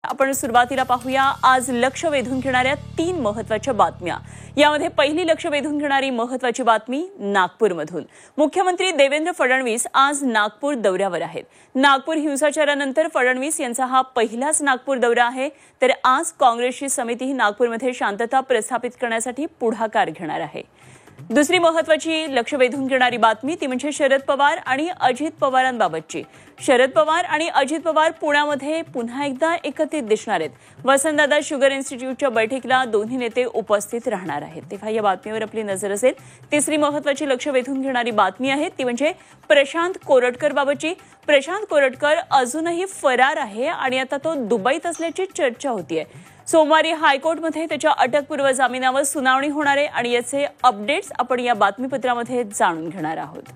आपण सुरुवातीला पाहूया आज लक्ष वेधून घेणाऱ्या 3 महत्त्वाच्या बातम्या। यामध्ये पहिली लक्ष वेधून घेणारी महत्त्वाची बातमी नागपूरमधून। मुख्यमंत्री देवेंद्र फडणवीस आज नागपूर दौऱ्यावर आहेत। नागपूर हिंसाचारानंतर फडणवीस यांचा हा पहिलाच नागपूर दौरा आहे। तर आज काँग्रेसची समिती नागपूरमध्ये शांतता प्रस्थापित करण्यासाठी पुढाकार घेणार आहे। दुसरी महत्त्वाची लक्ष वेधून घेणारी बातमी ती म्हणजे शरद पवार आणि अजित पवारांबाबतची। शरद पवार आणि अजित पवार पुण्यामध्ये पुन्हा एकदा एकत्रित दिसणार आहेत। वसंतदादा शुगर इन्स्टिट्यूटच्या बैठकीला दोन्ही नेते उपस्थित राहणार आहेत। तेव्हा या बातमीवर आपली नजर असेल। तिसरी महत्त्वाची लक्ष वेधून घेणारी बातमी आहे ती म्हणजे प्रशांत कोरटकर बाबतची। प्रशांत कोरटकर अजूनही फरार आहे आणि आता तो दुबईत असल्याची चर्चा होतीये। सोमवारी हायकोर्टमध्ये त्याच्या अटकपूर्व जामिनावर सुनावणी होणार आहे आणि याचे अपडेट्स आपण या बातमीपत्रामध्ये जाणून घेणार आहोत।